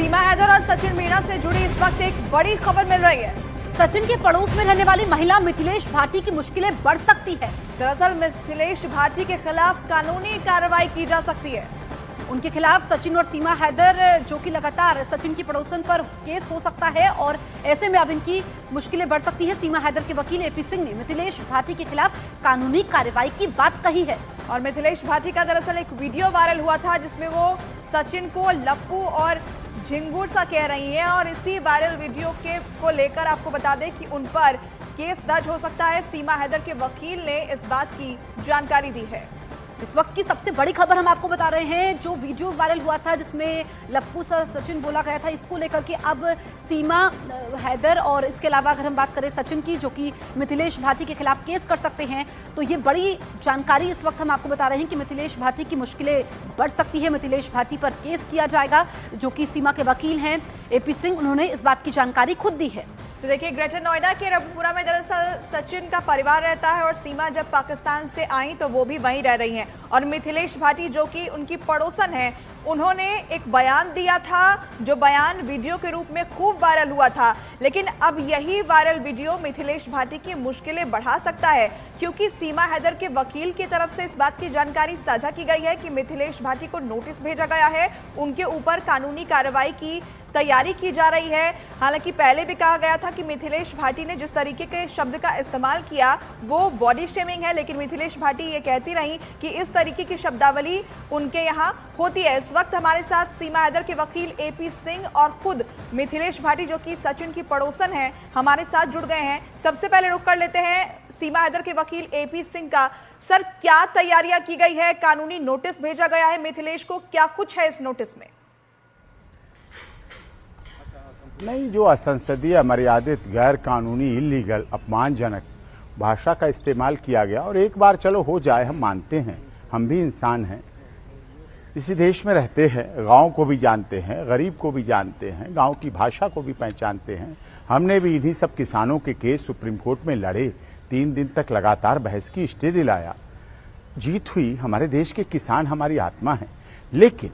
सीमा हैदर और सचिन मीणा से जुड़ी इस वक्त एक बड़ी खबर मिल रही है। सचिन के पड़ोस में रहने वाली महिला मिथिलेश भाटी की मुश्किलें बढ़ सकती है। दरअसल मिथिलेश भाटी के खिलाफ कानूनी कार्रवाई की जा सकती है। उनके खिलाफ सचिन और सीमा हैदर, जो कि लगातार सचिन की पड़ोसन पर केस हो सकता है और ऐसे में अब इनकी मुश्किलें बढ़ सकती है। सीमा हैदर के वकील एपी सिंह ने मिथिलेश भाटी के खिलाफ कानूनी कार्रवाई की बात कही है। और मिथिलेश भाटी का दरअसल एक वीडियो वायरल हुआ था जिसमें वो सचिन को लप्पू और झिंगुर सा कह रही हैं और इसी वायरल वीडियो को लेकर आपको बता दें कि उन पर केस दर्ज हो सकता है। सीमा हैदर के वकील ने इस बात की जानकारी दी है। इस वक्त की सबसे बड़ी खबर हम आपको बता रहे हैं, जो वीडियो वायरल हुआ था जिसमें लप्पू सा सचिन बोला गया था, इसको लेकर के अब सीमा हैदर और इसके अलावा अगर हम बात करें सचिन की, जो कि मिथिलेश भाटी के खिलाफ केस कर सकते हैं, तो ये बड़ी जानकारी इस वक्त हम आपको बता रहे हैं कि मिथिलेश भाटी की मुश्किलें बढ़ सकती है। मिथिलेश भाटी पर केस किया जाएगा, जो कि सीमा के वकील हैं एपी सिंह, उन्होंने इस बात की जानकारी खुद दी है। तो देखिए, ग्रेटर नोएडा के रघुपुरा में दरअसल सचिन का परिवार रहता है और सीमा जब पाकिस्तान से आई तो वो भी वहीं रह रही हैं। और मिथिलेश भाटी, जो कि उनकी पड़ोसन है, उन्होंने एक बयान दिया था, जो बयान वीडियो के रूप में खूब वायरल हुआ था। लेकिन अब यही वायरल वीडियो मिथिलेश भाटी की मुश्किलें बढ़ा सकता है, क्योंकि सीमा हैदर के वकील की तरफ से इस बात की जानकारी साझा की गई है कि मिथिलेश भाटी को नोटिस भेजा गया है, उनके ऊपर कानूनी कार्रवाई की तैयारी की जा रही है। हालांकि पहले भी कहा गया था कि मिथिलेश भाटी ने जिस तरीके के शब्द का इस्तेमाल किया वो बॉडी शेमिंग है, लेकिन मिथिलेश भाटी ये कहती रही कि इस तरीके की शब्दावली उनके यहाँ होती है। इस वक्त हमारे साथ सीमा हैदर के वकील एपी सिंह और खुद मिथिलेश भाटी, जो कि सचिन की पड़ोसन है, हमारे साथ जुड़ गए हैं। सबसे पहले रुक कर लेते हैं सीमा हैदर के वकील एपी सिंह का। सर, क्या तैयारियां की गई है? कानूनी नोटिस भेजा गया है मिथिलेश को, क्या कुछ है इस नोटिस में? नहीं, जो असंसदीय, अमर्यादित, गैर कानूनी, इलीगल, अपमानजनक भाषा का इस्तेमाल किया गया, और एक बार चलो हो जाए, हम मानते हैं, हम भी इंसान हैं, इसी देश में रहते हैं, गांव को भी जानते हैं, गरीब को भी जानते हैं, गांव की भाषा को भी पहचानते हैं। हमने भी इन्हीं सब किसानों के केस सुप्रीम कोर्ट में लड़े, 3 दिन तक लगातार बहस की, स्टे दिलाया, जीत हुई। हमारे देश के किसान हमारी आत्मा है। लेकिन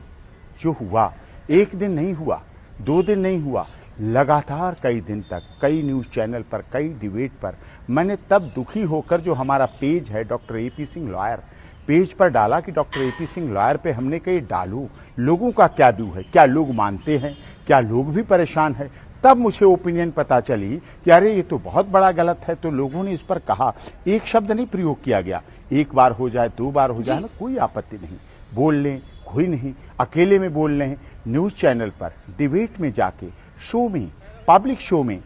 जो हुआ, एक दिन नहीं हुआ, 2 दिन नहीं हुआ, लगातार कई दिन तक, कई न्यूज चैनल पर, कई डिबेट पर, मैंने तब दुखी होकर जो हमारा पेज है doctor AP Singh lawyer, page पर डाला कि डॉक्टर एपी सिंह लॉयर पे हमने कहीं डालू, लोगों का क्या व्यू है, क्या लोग मानते हैं, क्या लोग भी परेशान है। तब मुझे ओपिनियन पता चली कि अरे ये तो बहुत बड़ा गलत है। तो लोगों ने इस पर कहा, एक शब्द नहीं प्रयोग किया गया, 1 बार हो जाए, 2 बार हो जाए, कोई आपत्ति नहीं, बोल लें, कोई नहीं, अकेले में बोल लें, न्यूज चैनल पर, डिबेट में जाके, शो में, पब्लिक शो में,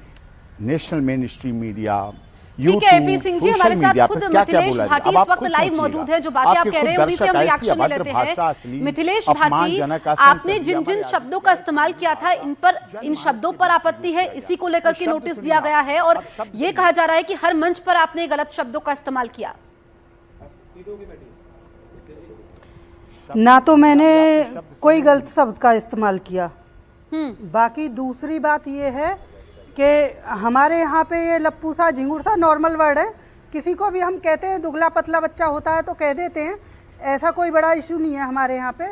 नेशनल मेन स्ट्रीम मीडिया, ठीक है एपी सिंह जी, हमारे साथ खुद मिथिलेश भाटी इस वक्त लाइव मौजूद है। जो बातें आप कह रहे हैं उन्हीं से हम रिएक्शन ले लेते हैं। मिथिलेश भाटी, आपने जिन जिन शब्दों का इस्तेमाल किया था, इन शब्दों पर आपत्ति है, इसी को लेकर के नोटिस दिया गया है और ये कहा जा रहा है कि हर मंच पर आपने गलत शब्दों का इस्तेमाल किया। ना तो मैंने कोई गलत शब्द का इस्तेमाल किया। बाकी दूसरी बात ये है कि हमारे यहाँ पे ये लप्पू सा, झिंगुर सा नॉर्मल वर्ड है। किसी को भी हम कहते हैं, दुबला पतला बच्चा होता है तो कह देते हैं, ऐसा कोई बड़ा इशू नहीं है हमारे यहाँ पे।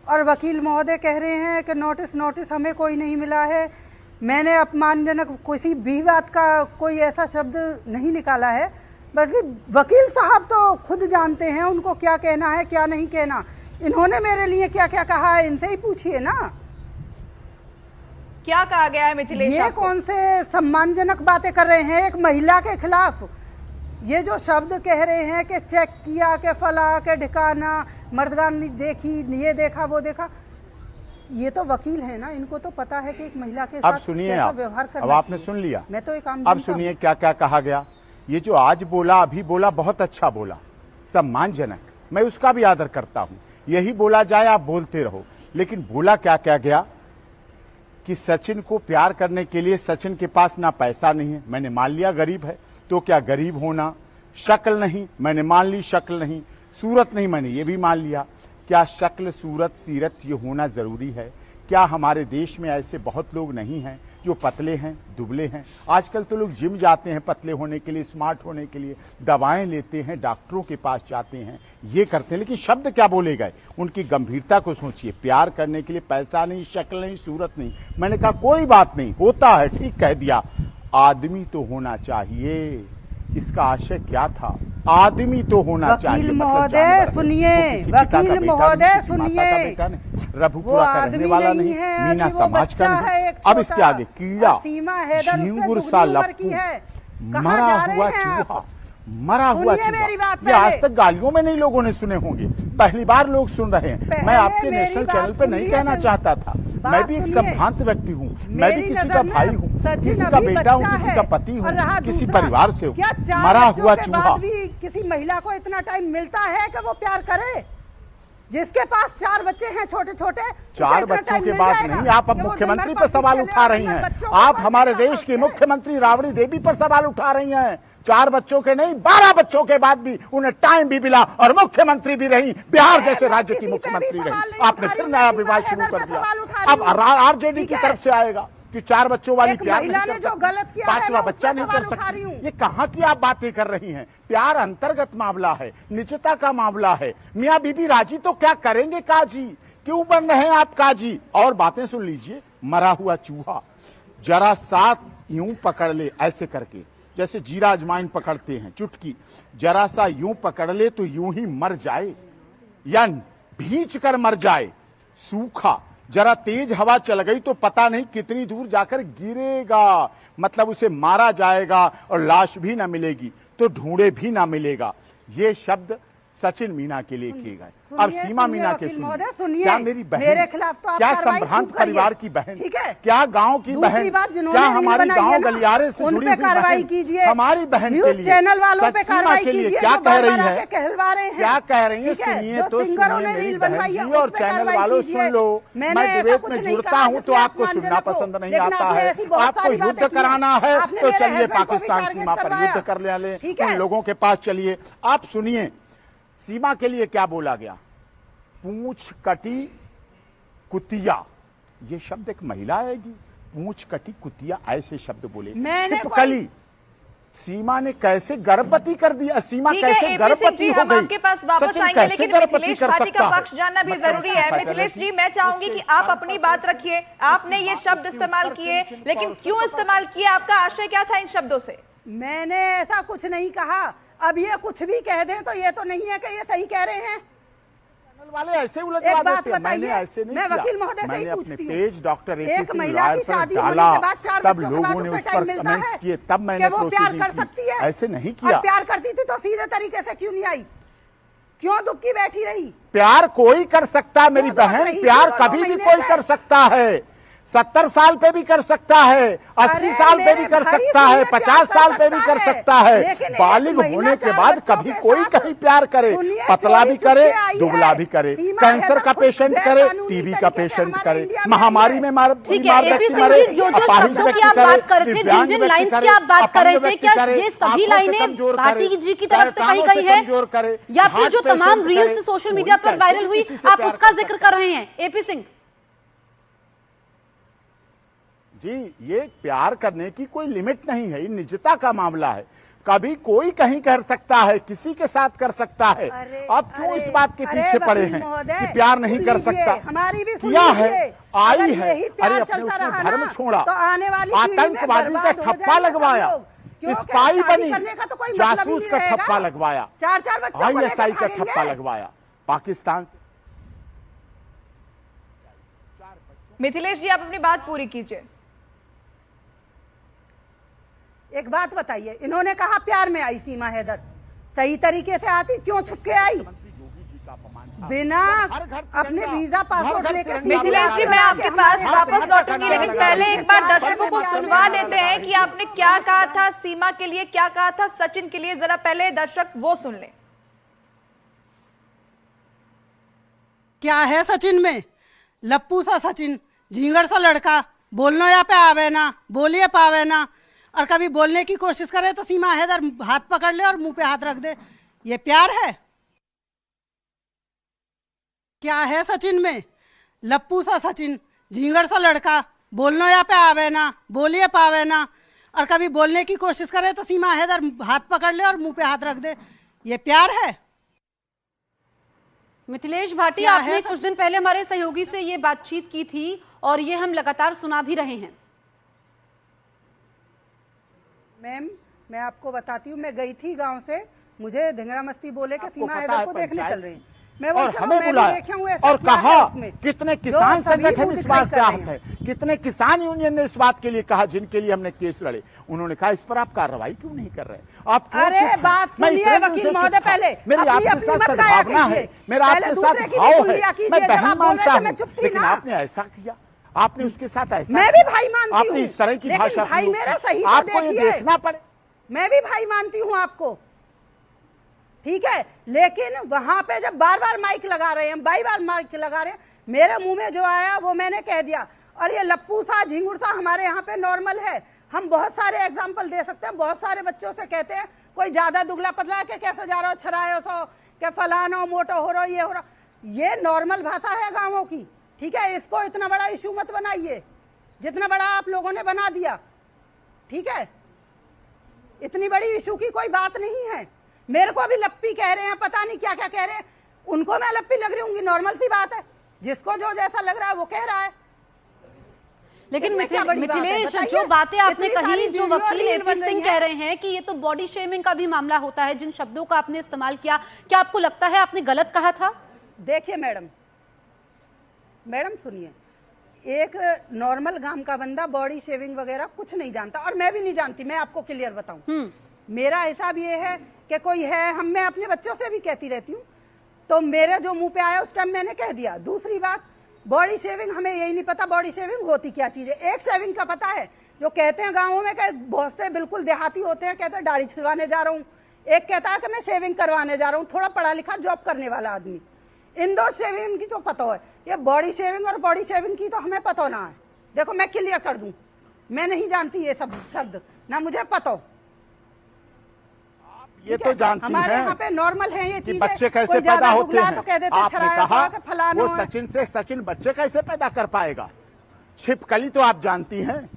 और वकील महोदय कह रहे हैं कि नोटिस हमें कोई नहीं मिला है। मैंने अपमानजनक किसी भी बात का कोई ऐसा शब्द नहीं निकाला है, बल्कि वकील साहब तो खुद जानते हैं उनको क्या कहना है, क्या नहीं कहना। इन्होंने मेरे लिए क्या क्या कहा है, इनसे ही पूछिए ना। क्या कहा गया है मिथिलेश? ये कौन से सम्मानजनक बातें कर रहे हैं एक महिला के खिलाफ? ये जो शब्द कह रहे हैं कि चेक किया, के फला, के ढिकाना, मर्दगान देखी, ये देखा, वो देखा, ये तो वकील है ना, इनको तो पता है कि एक महिला के साथ कैसा व्यवहार करना। अब आपने सुन लिया, मैं तो एक आम अब सुनिए क्या क्या कहा गया। ये जो आज बोला, अभी बोला, बहुत अच्छा बोला, सम्मानजनक, मैं उसका भी आदर करता हूं। यही बोला जाए, आप बोलते रहो। लेकिन बोला क्या क्या गया कि सचिन को प्यार करने के लिए सचिन के पास ना पैसा नहीं है, मैंने मान लिया गरीब है, तो क्या गरीब होना, शक्ल नहीं, मैंने मान ली शक्ल नहीं, सूरत नहीं, मैंने ये भी मान लिया। क्या शक्ल, सूरत, सीरत ये होना जरूरी है? क्या हमारे देश में ऐसे बहुत लोग नहीं हैं जो पतले हैं, दुबले हैं? आजकल तो लोग जिम जाते हैं पतले होने के लिए, स्मार्ट होने के लिए, दवाएं लेते हैं, डॉक्टरों के पास जाते हैं, ये करते हैं, लेकिन शब्द क्या बोले गए? उनकी गंभीरता को सोचिए। प्यार करने के लिए पैसा नहीं, शक्ल नहीं, सूरत नहीं। मैंने कहा कोई बात नहीं, होता है, ठीक कह दिया। आदमी तो होना चाहिए। इसका आशय क्या था? आदमी तो होना चाहिए। वकील महोदय सुनिए, वकील महोदय सुनिए, रघुपुरा का रहने वाला नहीं, मीना समाज का नहीं। अब इसके आगे कीड़ा, झींगुर सा लप्पू, मरा हुआ चूहा, मरा हुआ चूहा, ये आज तक गालियों में नहीं लोगों ने सुने होंगे, पहली बार लोग सुन रहे हैं। मैं आपके नेशनल चैनल पे नहीं कहना चाहता था, मैं भी एक संभ्रांत व्यक्ति हूँ, मैं भी किसी का भाई हूँ, किसी का बेटा हूँ, किसी का पति हूँ, किसी परिवार से हूँ। मरा हुआ चूहा। किसी महिला को इतना टाइम मिलता है कि वो प्यार करे? जिसके पास 4 बच्चे हैं छोटे छोटे, 4 बच्चों के बाद नहीं, आप अब मुख्यमंत्री पर सवाल उठा रही हैं। आप हमारे देश की मुख्यमंत्री राबड़ी देवी पर सवाल उठा रही हैं। 4 बच्चों के नहीं, 12 बच्चों के बाद भी उन्हें टाइम भी मिला और मुख्यमंत्री भी रही, बिहार जैसे राज्य की मुख्यमंत्री रही। आपने फिर नया विवाद शुरू कर दिया। अब आरजेडी की तरफ से आएगा कि 4 बच्चों वाली प्यार नहीं कर सकती, 5वां बच्चा नहीं कर सकती। ये कहाँ की आप बातें कर रही हैं? प्यार अंतर्गत मामला है, निजता का मामला है। मियाँ बीबी राजी तो क्या करेंगे काजी? क्यों बन रहे हैं आप काजी? और बातें सुन लीजिए। मरा हुआ चूहा जरा साथ यूं पकड़ ले, ऐसे करके, जैसे जीरा अजवाइन पकड़ते हैं, चुटकी, जरा सा यूं पकड़ ले तो यूं ही मर जाए या भींच कर मर जाए। सूखा, जरा तेज हवा चल गई तो पता नहीं कितनी दूर जाकर गिरेगा। मतलब उसे मारा जाएगा और लाश भी ना मिलेगी तो ढूंढे भी ना मिलेगा। ये शब्द सचिन मीना के लिए किए गए। अब सीमा मीना के सुनिए, क्या मेरी बहन, मेरे खिलाफ तो क्या संभ्रांत परिवार की बहन, क्या गांव की बहन, क्या हमारी गांव गलियारे से जुड़ी हुई कार्रवाई कीजिए। हमारी बहन के लिए, चैनल वालों पे कार्रवाई के लिए कीजिए, क्या कह रही है, क्या कह रही है, सुनिए तो सुनिए मेरी बहन जी, और चैनल वालों सुन लो। मैं डिबेट में जुड़ता हूँ तो आपको सुनना पसंद नहीं आता है। आपको युद्ध कराना है तो चलिए पाकिस्तान सीमा पर युद्ध कर ले, उन लोगों के पास चलिए। आप सुनिए सीमा के लिए क्या बोला गया। पूंछ कटी कुतिया, ये शब्द एक महिला आएगी, पूंछ कटी कुतिया, ऐसे शब्द बोले। छिपकली, सीमा ने कैसे गर्भवती कर दिया? सीमा कैसे गर्भवती हो गई? हम आपके पास वापस आएंगे, लेकिन मिथिलेश भाटी का पक्ष जानना भी जरूरी है। मिथिलेश जी, मैं चाहूंगी कि आप अपनी बात रखिए। आपने ये शब्द इस्तेमाल किए, लेकिन क्यों इस्तेमाल किए? आपका आशय क्या था इन शब्दों से? मैंने ऐसा कुछ नहीं कहा। अब ये कुछ भी कह दें तो ये तो नहीं है कि ये सही कह रहे हैं। चैनल वाले ऐसे उलझवा देते हैं। मैंने ऐसे नहीं मैं किया। वकील महोदय से ही मैंने अपने पूछती हूँ। पेज डॉक्टर एक महिला की शादी होने के बाद 4 तब बच्चों के लोगों बाद ने उसे उस पर टाइम मिलता कमेंट्स है किए, तब मैंने कि वो प्यार कर प्रोसीडिंग सकती है। ऐसे नहीं किया। प्यार करती थी तो सीधे तरीके से क्यों नहीं आई? क्यों दुबकी बैठी रही? प्यार कोई कर सकता है मेरी बहन, प्यार कभी भी कोई कर सकता है। 70 साल पे भी कर सकता है, 80 साल पे भी कर सकता है, 50 साल पे भी कर सकता है। बालिग होने के बाद कभी कोई कहीं प्यार करे, पतला भी करे, दुबला भी करे, कैंसर का पेशेंट करे, टीबी का पेशेंट करे, महामारी में मार। ठीक है एपी सिंह जी, जो शब्दों की आप बात कर रहे थे, जिन जिन लाइंस की आप बात कर रहे थे, क्या ये सभी लाइनें भाटी जी की तरफ से कही गई है, या फिर जो तमाम रील्स सोशल मीडिया पर वायरल हुई आप उसका जिक्र कर रहे हैं? एपी सिंह जी, ये प्यार करने की कोई लिमिट नहीं है, ये निजता का मामला है। कभी कोई कहीं कर सकता है, किसी के साथ कर सकता है। अब क्यों इस बात के पीछे पड़े हैं कि प्यार नहीं कर सकता? हमारी भी किया है, आई है। अरे अपने उसने धर्म छोड़ा, आतंकवादी का ठप्पा लगवाया, स्पाई बनी, जासूस का ठप्पा लगवाया, 4 बच्चों ISI का ठप्पा लगवाया पाकिस्तान से। मिथिलेश जी, आप अपनी बात पूरी कीजिए। एक बात बताइए, इन्होंने कहा प्यार में आई सीमा हैदर, सही तरीके से आती, क्यों छुप के आई? बिना अपने वीजा पासपोर्ट लेकर। मिथिलेश जी, मैं आपके पास वापस लौटूंगी, लेकिन पहले एक बार दर्शकों को सुनवा देते हैं कि आपने क्या कहा था सीमा के लिए, क्या कहा था सचिन के लिए। जरा पहले दर्शक वो सुन लें। क्या है सचिन में? लप्पू सा सचिन, झींगर सा लड़का, बोलना या पे आवे ना, बोलिए पावे ना, और कभी बोलने की कोशिश करे तो सीमा हैदर हाथ पकड़ ले और मुंह पे हाथ रख दे। ये प्यार है? क्या है सचिन में? लप्पू सा सचिन, झींगर सा लड़का बोलना या पे आवे ना, बोलिए पावे ना, और कभी बोलने की कोशिश करे तो सीमा हैदर हाथ पकड़ ले और मुंह पे हाथ रख दे। ये प्यार है? मिथिलेश भाटी, क्या आपने है कुछ दिन पहले हमारे सहयोगी से ये बातचीत की थी और ये हम लगातार सुना भी रहे हैं। मैम, मैं आपको बताती हूँ, मैं गई थी गांव से, मुझे धिंगरा मस्ती बोले कि आपको सीमा पता हैदर है को देखने पंचायत चल रही हैं। मैं वही और चलो, हमें मैं भी बुलाया देखी हूँ, ऐसा और क्या है कहा उसमें? कितने जो किसान सभी संगठन मुंह इस दिखाई बात से कर आहत रहे है, हैं। कितने किसान यूनियन ने इस बात के लिए कहा जिनके लिए हमने केस लड़े। उन्होंने कहा इस पर आप कार्रवाई क्यों नहीं कर रहे? आप क्यों अरे चुप हैं? बात मैं सुनिए इतने दिन वकील से महोदय, चुप था। पहले मेरी अपनी आपके अपनी साथ मत गाया सद्भावना है, कीजिए। मेरा पहले आपके दूसरे साथ की भी भाव सुन लिया है, कीजिए। मैं जब बहन आप बोल रहे मानता थे, मैं हूँ, चुप थी लेकिन ना। आपने ऐसा किया, आपने उसके साथ ऐसा मैं किया। भी भाई मानती हूँ, आपने इस तरह की लेकिन भाषा भाई प्रयोग मेरा की। सही तो आपको ये देखिए। देखना पड़े। मैं भी भाई मानती हूँ आपको, ठीक है, लेकिन वहां पे जब बार बार माइक लगा रहे हैं, बार माइक लगा रहे हैं, मेरे मुंह में जो आया वो मैंने कह दिया। और ये लप्पू सा झिंगुर सा हमारे यहाँ पे नॉर्मल है। हम बहुत सारे एग्जाम्पल दे सकते हैं, बहुत सारे बच्चों से कहते हैं कोई ज्यादा दुबला पतला है कि कैसे जा रहा हो, छरायो सो के फलाना हो, मोटो हो रहा, ये हो रहा। ये नॉर्मल भाषा है गाँवों की, ठीक है। इसको इतना बड़ा इशू मत बनाइए जितना बड़ा आप लोगों ने बना दिया, ठीक है। इतनी बड़ी इशू की कोई बात नहीं है। मेरे को अभी लप्पी कह रहे हैं, पता नहीं क्या क्या कह रहे हैं, उनको मैं लप्पी लग रही हूँ, नॉर्मल सी बात है। जिसको जो जैसा लग रहा है वो कह रहा है। लेकिन इसमें क्या बड़ी बात है? मिथिलेश, बताइए। जो बातें आपने इतनी सारी कही, जो वीडियो वकील रील एपी बन रही सिंह हैं। कह रहे हैं कि ये तो बॉडी शेमिंग का भी मामला होता है, जिन शब्दों का आपने इस्तेमाल किया, क्या आपको लगता है आपने गलत कहा था? देखिए मैडम सुनिए, एक नॉर्मल गांव का बंदा बॉडी शेविंग वगैरह कुछ नहीं जानता, और मैं भी नहीं जानती। मैं आपको क्लियर बताऊं, मेरा हिसाब ये है कि कोई है, मैं अपने बच्चों से भी कहती रहती हूँ, तो मेरे जो मुंह पे आया उस टाइम मैंने कह दिया। दूसरी बात, बॉडी शेविंग, हमें यही नहीं पता बॉडी शेविंग होती क्या चीज है। एक शेविंग का पता है, जो कहते हैं गाँवों में, बहुत से बिल्कुल देहाती होते हैं, कहते हैं दाढ़ी छिलवाने जा रहा हूँ, एक कहता है कि मैं शेविंग करवाने जा रहा हूँ, थोड़ा पढ़ा लिखा जॉब करने वाला आदमी। इन दो शेविंग की तो पता है, ये बॉडी शेविंग और बॉडी शेविंग की तो हमें पता ना है। देखो मैं क्लियर कर दूं, मैं नहीं जानती ये सब शब्द, ना मुझे पता। ये तो जानती हमारे हैं यहाँ पे नॉर्मल है ये कि चीज। बच्चे कैसे पैदा होते हैं। तो कह देते आपने छराया कहा के फलाना वो है। सचिन से सचिन बच्चे कैसे पैदा कर पाएगा? छिपकली तो आप जानती हैं,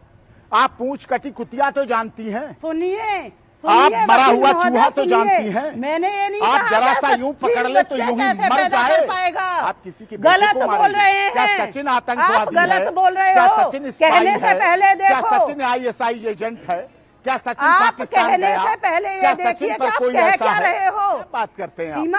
आप पूंछ कटी कुतिया तो जानती हैं, सुनिए आप मरा हुआ वकील चूहा तो महोदय, जानती हैं। मैंने ये नहीं आप कहा जरा कि सा यूं पकड़ ले तो बच्चे यूं ही कैसे मर पैदा जाए। कर पाएगा। आप किसी की बेटी गलत को बोल मारेंगे। रहे हैं। क्या सचिन आतंकवादी आप गलत है? बोल रहे क्या हो। सचिन स्पाई कहने से है? पहले क्या देखो। सचिन ISI एजेंट है? क्या सचिन आप पाकिस्तान कहने गया? से पहले ये क्या देखिए सचिन कि पर आप कोई कह ऐसा क्या है? रहे हो। क्या बात करते हैं आप? सीमा,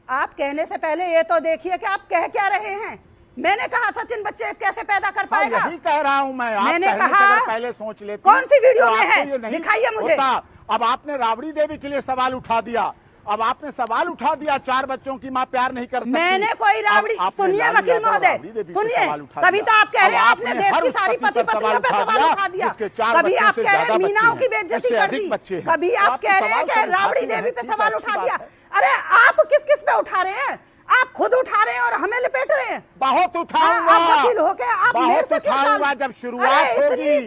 आप कहने से पहले ये तो देखिए कि आप कह क्या रहे हैं। मैंने कहा सचिन बच्चे कैसे पैदा कर हाँ, पाएगा? यही कह रहा हूं मैं। आप मैंने कहने से कहा, अगर पहले सोच लेते कौन सी वीडियो तो में आपको है? ये नहीं दिखाइए मुझे। होता। अब आपने राबड़ी देवी के लिए सवाल उठा दिया, अब आपने सवाल उठा दिया 4 बच्चों की मां प्यार नहीं कर सकती। मैंने कोई राबड़ी, सुनिए वकील महोदय, सुनिए, कभी तो आप कह रहे हैं आपने देश की सारी पति पत्नियों पे सवाल उठा दिया, कभी आप कह रहे हैं मीनाओं की बेइज्जती कर दी, कभी आप कह रहे हैं कि राबड़ी देवी पे सवाल उठा दिया। अरे आप किस किस पे उठा रहे हैं? आप खुद उठा रहे हैं और हमें लपेट रहे हैं। बहुत उठाऊंगा, आप वकील हो के आप मेरे बहुत से क्यों उठाऊंगा। जब शुरुआत होगी,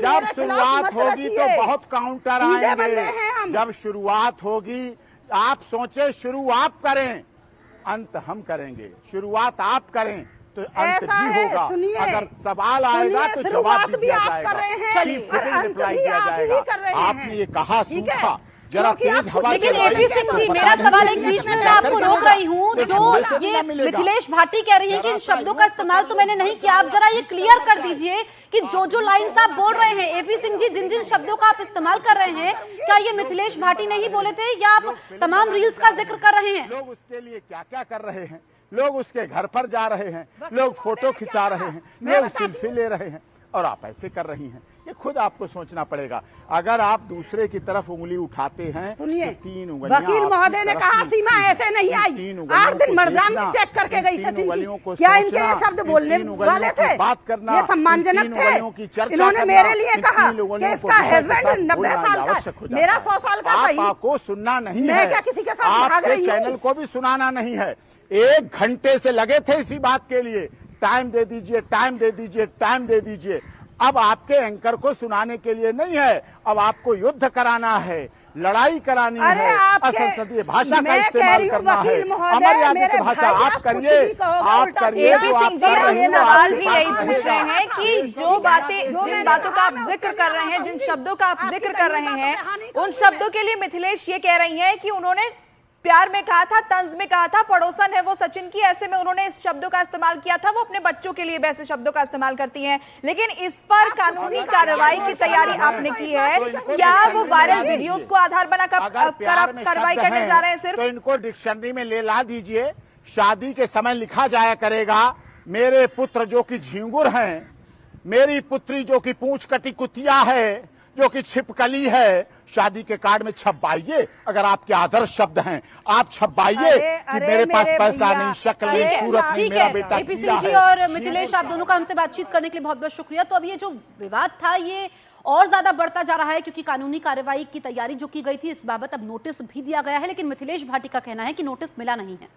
जब शुरुआत होगी तो बहुत काउंटर आएंगे। जब शुरुआत होगी, आप सोचे शुरू आप करें, अंत हम करेंगे। शुरुआत आप करें तो अंत ऐसा भी है, होगा। सुनिए, अगर सवाल आएगा तो सुनिए, जवाब भी शुरुआत दिया भी आप जाएगा। कर रहे हैं, चलिए, और फिर अंत रिप्लाई भी दिया आप ही जाएगा। कर रहे हैं। आपने ये कहा ठीक है? सूखा, जरा क्योंकि आप तेज हवा लेकिन चलाइए। एपी सिंह जी, मेरा सवाल एक बीच में मैं आपको रोक रही हूँ। जो ये मिथिलेश भाटी कह रही है कि इन शब्दों का इस्तेमाल तो मैंने नहीं किया, आप जरा ये क्लियर कर दीजिए कि जो लाइंस आप बोल रहे हैं, एपी सिंह जी, जिन जिन शब्दों का आप इस्तेमाल कर रहे हैं, क्या ये मिथिलेश भाटी ने ही बोले थे या आप तमाम रील्स का जिक्र कर रहे हैं? लोग उसके लिए क्या क्या कर रहे हैं, लोग उसके घर पर जा रहे हैं, लोग फोटो खिंचा रहे हैं, लोग सेल्फी ले रहे हैं, और आप ऐसे कर रही हैं। ये खुद आपको सोचना पड़ेगा। अगर आप दूसरे की तरफ उंगली उठाते हैं सुनिए, तो 3 उंगलियां वकील महोदय ने कहा सीमा ऐसे नहीं आई। 8 दिन मरदान में चेक करके गई सचिन की। क्या इनके ये शब्द बोलने वाले थे? बात करना, ये सम्मानजनक थे। इन्होंने मेरे लिए कहा कि इसका हस्बैंड 90 साल का, मेरा 100 साल का था। आपको सुनना नहीं है, मैं क्या किसी के साथ भाग रही हूँ? चैनल को भी सुनाना नहीं है। 1 घंटे से लगे थे इसी बात के लिए, टाइम दे दीजिए, टाइम दे दीजिए, टाइम दे दीजिए। अब आपके एंकर को सुनाने के लिए नहीं है, अब आपको युद्ध कराना है, लड़ाई करानी अरे है, आपके- असंसदीय भाषा का मैं कह इस्तेमाल रही हूँ करना है, वकील महोदय, अमर्यादित मेरे भाषा भाई आप आप करिए, कुछ भी कहोगे आप उल्टा करिए एपी जो आप सिंह जी, कर हम रही ये हो, सवाल आपके भी पास यही पूछ रहे हैं कि जो बातें, जो जिन मैंने बातों का कहा, आप मैं जिक्र उसकी कर रहे हैं, वजह जिन कहूंगी। शब्दों का आप आपकी जिक्र कही कर रहे बातों हैं, पे हानि उन कहूंगी शब्दों के लिए मिथिलेश ये कह रही हैं कि उन्होंने प्यार में कहा था, तंज में कहा था, पड़ोसन है वो सचिन की, ऐसे में उन्होंने इस शब्दों का इस्तेमाल किया था। वो अपने बच्चों के लिए वैसे शब्दों का इस्तेमाल करती हैं, लेकिन इस पर कानूनी कार्रवाई की तैयारी आपने की है क्या? वो वायरल वीडियोस को आधार बनाकर अगर प्यार में कार्रवाई शब्द करने हैं, जा रहे हैं सिर्फ? तो इनको डिक्शनरी में ले ला दीजिए। शादी के समय लिखा जाया करेगा, मेरे पुत्र जो कि झिंगुर हैं, मेरी पुत्री जो कि पूंछ कटी कुतिया है, जो कि छिपकली है, शादी के कार्ड में छपवाइए। अगर आपके आदर्श शब्द हैं, आप छपवाइए कि अरे मेरे पास मेरे पैसा भैया, नहीं, शक्ल ठीक नहीं, है, सूरत नहीं, ठीक मेरा है। बेटा एपी पीला सिंह जी है। और मिथिलेश, आप दोनों का हमसे बातचीत करने के लिए बहुत बहुत शुक्रिया। तो अब ये जो विवाद था ये और ज्यादा बढ़ता जा रहा है क्योंकि कानूनी कार्रवाई की तैयारी जो की गई थी इस बाबत अब नोटिस भी दिया गया है, लेकिन मिथिलेश भाटी का कहना है कि नोटिस मिला नहीं है।